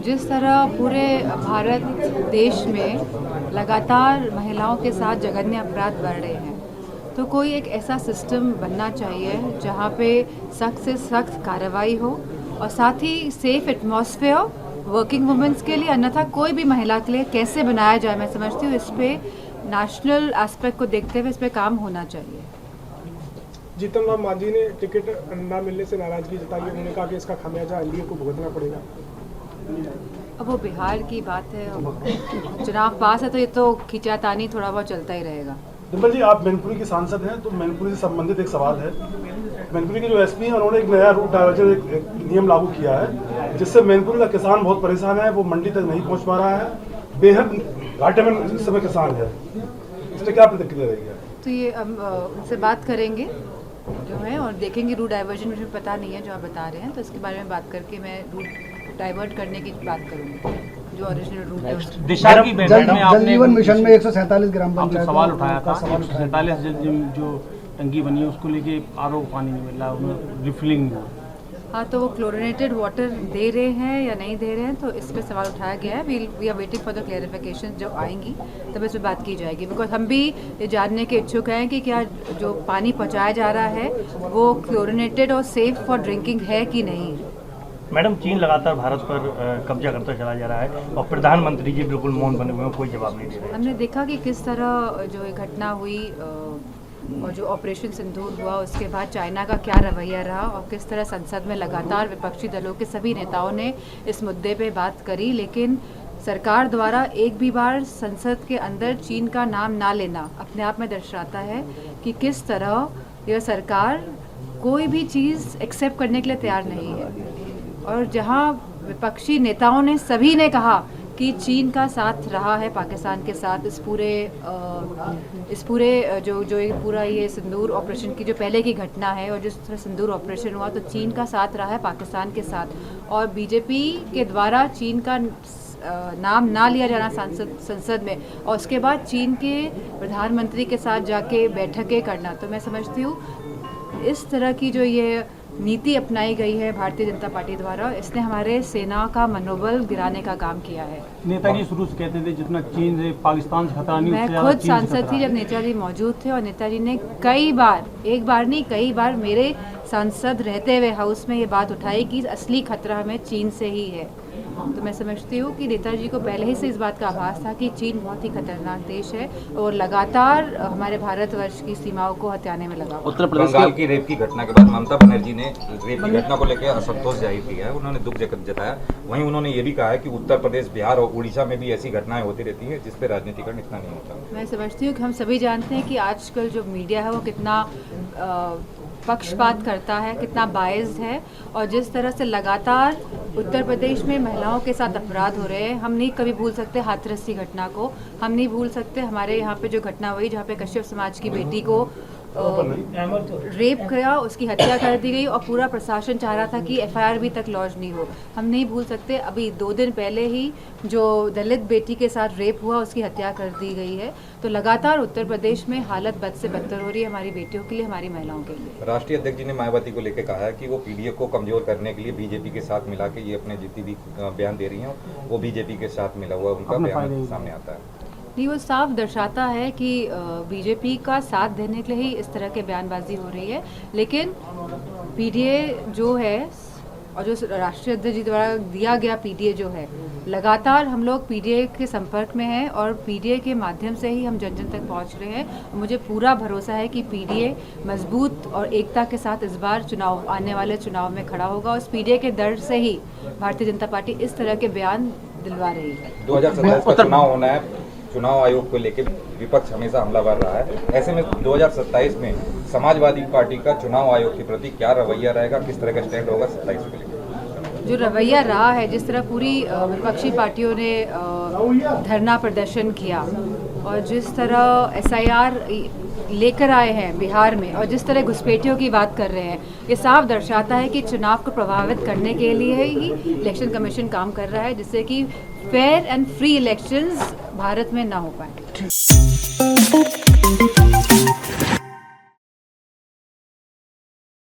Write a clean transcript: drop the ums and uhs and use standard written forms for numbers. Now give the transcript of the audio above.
जिस तरह पूरे भारत देश में लगातार महिलाओं के साथ जघन्य अपराध बढ़ रहे हैं, तो कोई एक ऐसा सिस्टम बनना चाहिए जहाँ पे सख्त से सख्त कार्रवाई हो और साथ ही सेफ एटमॉस्फेयर वर्किंग वुमेंस के लिए, अन्यथा कोई भी महिला के लिए कैसे बनाया जाए। मैं समझती हूँ इस पे नेशनल एस्पेक्ट को देखते हुए इस पे काम होना चाहिए। जीतन राम मांझी ने टिकट न मिलने से नाराजगी जताई। उन्होंने कहा कि इसका खामियाजा एनडीए को भुगतना पड़ेगा। अब वो बिहार की बात है, चुनाव पास है तो ये तो खींचातानी थोड़ा बहुत चलता ही रहेगा। डिम्पल जी, आप मैनपुरी की सांसद हैं, तो मैनपुरी से संबंधित एक सवाल है। मैनपुरी के जो एसपी हैं उन्होंने एक नया रूट डाइवर्जन एक नियम लागू किया है, जिससे मैनपुरी का किसान बहुत परेशान है। वो मंडी तक नहीं पहुंच पा रहा है, बेहद घाटे में इस समय किसान है। इस पर क्या प्रतिक्रिया रहेगी? तो ये हम उनसे बात करेंगे जो है और देखेंगे। रूट डाइवर्जन मुझे पता नहीं है जो आप बता रहे हैं, तो इसके बारे में बात करके मैं रूट डाइवर्ट करने की बात करूंगी जो ओरिजिनल रूट है। दिशा की बैठक में आपने जल जीवन मिशन में 147 ग्राम पंचायत सवाल उठाया था। 147 जो टंकी बनी है उसको लेके आरओ पानी नहीं मिल रहा, उसमें रिफिलिंग नहीं हो। हाँ, तो वो क्लोरिनेटेड वाटर दे रहे हैं या नहीं दे रहे हैं, तो इस पर सवाल उठाया गया है। We are waiting for the clarification. जो आएंगी तब इस पर बात की जाएगी, बिकॉज हम भी ये जानने के इच्छुक हैं कि क्या जो पानी पहुँचाया जा रहा है वो क्लोरिनेटेड और सेफ फॉर ड्रिंकिंग है कि नहीं। मैडम, चीन लगातार भारत पर कब्जा करता चला जा रहा है और प्रधानमंत्री जी बिल्कुल मौन बने हुए हैं, कोई जवाब नहीं दे रहे। हमने देखा कि किस तरह जो ये घटना हुई और जो ऑपरेशन सिंदूर हुआ उसके बाद चाइना का क्या रवैया रहा और किस तरह संसद में लगातार विपक्षी दलों के सभी नेताओं ने इस मुद्दे पे बात करी, लेकिन सरकार द्वारा एक भी बार संसद के अंदर चीन का नाम ना लेना अपने आप में दर्शाता है कि किस तरह यह सरकार कोई भी चीज़ एक्सेप्ट करने के लिए तैयार नहीं है। और जहां विपक्षी नेताओं ने सभी ने कहा कि चीन का साथ रहा है पाकिस्तान के साथ इस पूरे जो पूरा ये सिंदूर ऑपरेशन की जो पहले की घटना है और जिस तरह सिंदूर ऑपरेशन हुआ, तो चीन का साथ रहा है पाकिस्तान के साथ। और बीजेपी के द्वारा चीन का नाम ना लिया जाना संसद में और उसके बाद चीन के प्रधानमंत्री के साथ जाके बैठकें करना, तो मैं समझती हूँ इस तरह की जो ये नीति अपनाई गई है भारतीय जनता पार्टी द्वारा, इसने हमारे सेना का मनोबल गिराने का काम किया है। नेताजी शुरू से कहते थे जितना चीन से पाकिस्तान से खतरा नहीं, मैं खुद सांसद थी जब नेताजी मौजूद थे और नेताजी ने कई बार, एक बार नहीं कई बार मेरे सांसद रहते हुए हाउस में ये बात उठाई कि असली खतरा हमें चीन से ही है। तो मैं समझती हूँ कि नेताजी को पहले ही से इस बात का आभास था कि चीन बहुत ही खतरनाक देश है और लगातार हमारे भारतवर्ष की सीमाओं को हथियाने में लगा। उत्तर प्रदेश की रेप की घटना के बाद ममता बनर्जी ने रेप की घटना को लेकर असंतोष जाहिर किया है, उन्होंने दुख जताया। वहीं उन्होंने ये भी कहा है कि उत्तर प्रदेश, बिहार और उड़ीसा में भी ऐसी घटनाएं होती रहती है जिस पर राजनीतिकरण इतना नहीं होता। मैं समझती हूँ कि हम सभी जानते हैं कि आजकल जो मीडिया है वो कितना पक्षपात करता है, कितना बायस्ड है और जिस तरह से लगातार उत्तर प्रदेश में महिलाओं के साथ अपराध हो रहे हैं, हम नहीं कभी भूल सकते हाथरस की घटना को, हम नहीं भूल सकते हमारे यहाँ पे जो घटना हुई जहाँ पे कश्यप समाज की बेटी को रेप किया, उसकी हत्या कर दी गई और पूरा प्रशासन चाह रहा था कि एफआईआर भी तक लॉन्च नहीं हो। हम नहीं भूल सकते अभी 2 दिन पहले ही जो दलित बेटी के साथ रेप हुआ उसकी हत्या कर दी गई है। तो लगातार उत्तर प्रदेश में हालत बद से बदतर हो रही है हमारी बेटियों के लिए, हमारी महिलाओं के लिए। राष्ट्रीय अध्यक्ष जी ने मायावती को लेकर कहा है कि वो पीडीए को कमजोर करने के लिए बीजेपी के साथ मिला के ये अपने जितनी भी बयान दे रही हैं वो बीजेपी के साथ मिला हुआ उनका बयान सामने आता है। नहीं, वो साफ दर्शाता है कि बीजेपी का साथ देने के लिए ही इस तरह के बयानबाजी हो रही है, लेकिन पीडीए जो है और जो राष्ट्रीय अध्यक्ष जी द्वारा दिया गया पीडीए जो है, लगातार हम लोग पीडीए के संपर्क में हैं और पीडीए के माध्यम से ही हम जन जन तक पहुंच रहे हैं। मुझे पूरा भरोसा है कि पीडीए मजबूत और एकता के साथ इस बार आने वाले चुनाव में खड़ा होगा और उस पीडीए के दर्द से ही भारतीय जनता पार्टी इस तरह के बयान दिलवा रही है। 2027 का चुनाव होना है, चुनाव आयोग को लेकर विपक्ष हमेशा हमलावर रहा है। ऐसे में 2027 में समाजवादी पार्टी का चुनाव आयोग के प्रति क्या रवैया रहेगा, किस तरह का स्टैंड होगा 27 को लेकर? जो रवैया रहा है, जिस तरह पूरी विपक्षी पार्टियों ने धरना प्रदर्शन किया और जिस तरह एसआईआर लेकर आए हैं बिहार में और जिस तरह घुसपैठियों की बात कर रहे हैं, ये साफ दर्शाता है कि चुनाव को प्रभावित करने के लिए ही इलेक्शन कमीशन काम कर रहा है, जिससे कि fair and free elections Bharat में ना हो पाए।